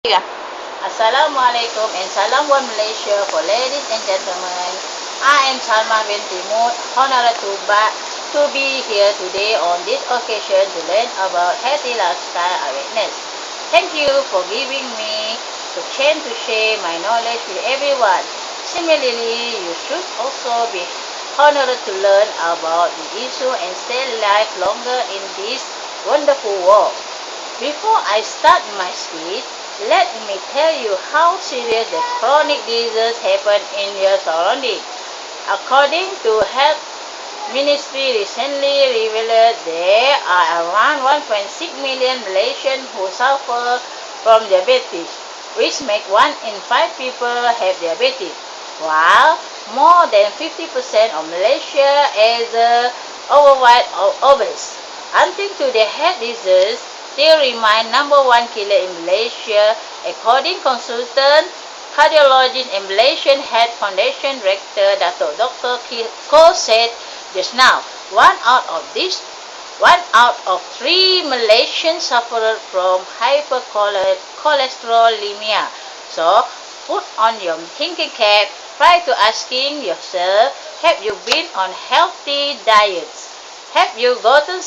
Yeah. Assalamualaikum and salam one Malaysia for ladies and gentlemen. I am Salma bin Timur, honored to be here today on this occasion to learn about healthy lifestyle awareness. Thank you for giving me the chance to share my knowledge with everyone. Similarly, you should also be honored to learn about the issue and stay alive longer in this wonderful world. Before I start my speech, let me tell you how serious the chronic diseases happen in your surroundings. According to Health Ministry recently revealed there are around 1.6 million Malaysians who suffer from diabetes, which make 1 in 5 people have diabetes, while more than 50% of Malaysia is overweight or obese. Until today, heart disease still remain number one killer in Malaysia, according consultant cardiologist and Malaysian Heart Foundation Director Dr. Ko said just now. One out of three Malaysians suffer from hypercholesterolemia. So put on your thinking cap. Try to asking yourself, have you been on healthy diets? Have you gotten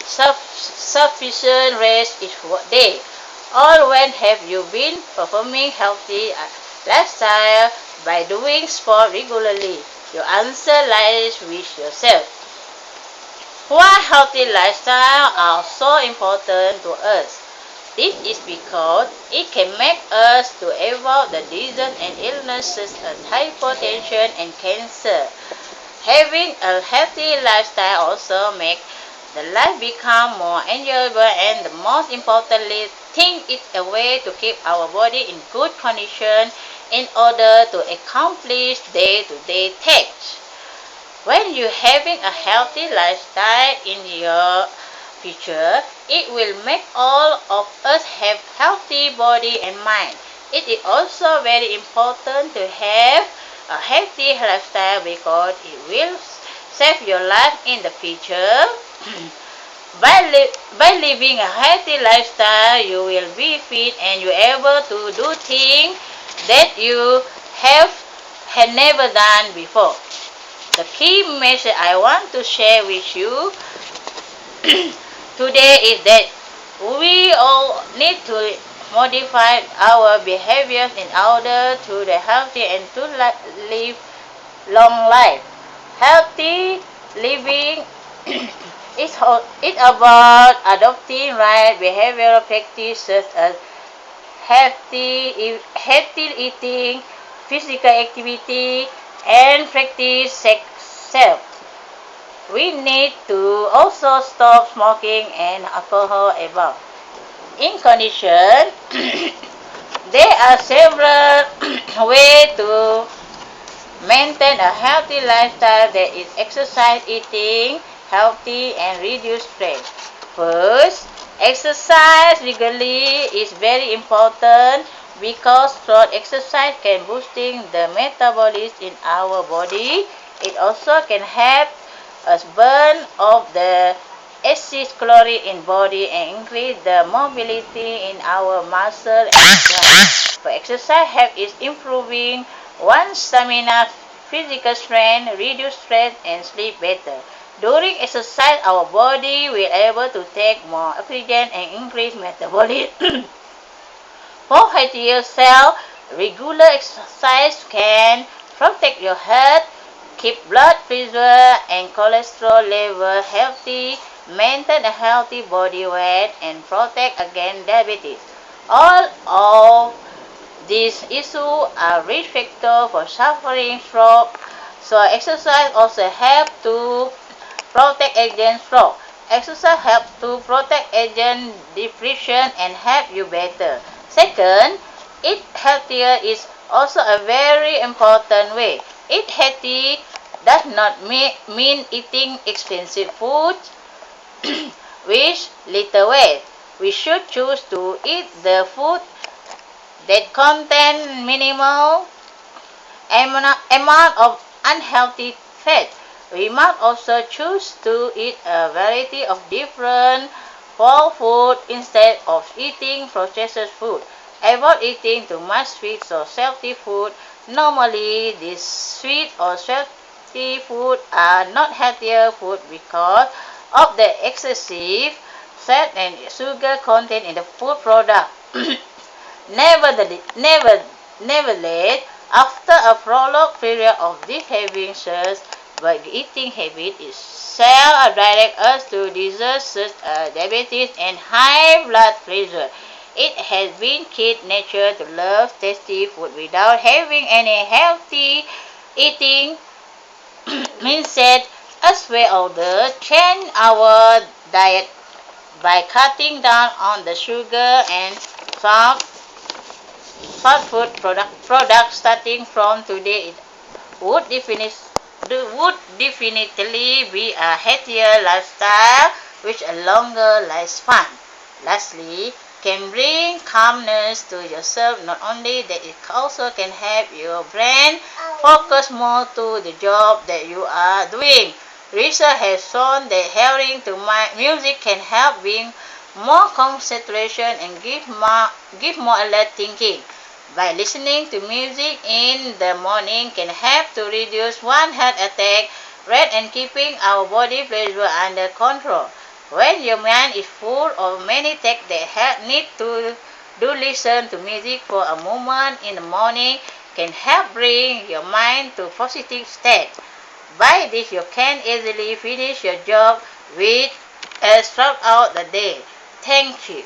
sufficient rest each day? Or when have you been performing healthy lifestyle by doing sport regularly? Your answer lies with yourself. Why healthy lifestyle are so important to us? This is because it can make us to avoid the diseases and illnesses such as hypertension and cancer. Having a healthy lifestyle also makes the life become more enjoyable, and the most importantly thing is a way to keep our body in good condition in order to accomplish day-to-day tasks. When you're having a healthy lifestyle in your future, it will make all of us have healthy body and mind. It is also very important to have a healthy lifestyle because it will save your life in the future. By living a healthy lifestyle, you will be fit and you able to do things that you have had never done before. The key message I want to share with you today is that we all need to modify our behaviors in order to be healthy and to live long life. Healthy living is about adopting right behavioral practices such as healthy eating, physical activity, and practice self. We need to also stop smoking and alcohol above. In condition, there are several ways to maintain a healthy lifestyle, that is exercise, eating healthy, and reduce stress. First, exercise regularly is very important because through exercise can boosting the metabolism in our body. It also can help us burn off the excess calorie in body and increase the mobility in our muscle and joints. For exercise help is improving one's stamina, physical strength, reduce stress, and sleep better. During exercise, our body will able to take more oxygen and increase metabolism. For healthier cell, regular exercise can protect your heart, keep blood pressure and cholesterol level healthy, maintain a healthy body weight, and protect against diabetes. All of these issues are risk factors for suffering stroke, so exercise also helps to protect against stroke. Exercise helps to protect against depression and help you better. Second, eat healthier is also a very important way. Eat healthy does not mean eating expensive food with little weight. We should choose to eat the food that contain minimal amount of unhealthy fat. We must also choose to eat a variety of different whole food instead of eating processed food. Avoid eating too much sweet or salty food. Normally, these sweet or salty food are not healthier food because of the excessive fat and sugar content in the food product. Nevertheless, after a prolonged period of this having such bad eating habit, it shall direct us to diseases such as diabetes and high blood pressure. It has been Kid nature to love tasty food without having any healthy eating mindset as we older change our diet by cutting down on the sugar and salt fast food products starting from today it would definitely be a healthier lifestyle with a longer lifespan. Lastly, can bring calmness to yourself. Not only that, it also can help your brain focus more to the job that you are doing. Research has shown that hearing to music can help bring more concentration and give more alert thinking. By listening to music in the morning can help to reduce one heart attack rate and keeping our body pressure under control. When your mind is full of many tasks that need to do listen to music for a moment in the morning can help bring your mind to positive state. By this you can easily finish your job with a throughout the day. Thank you.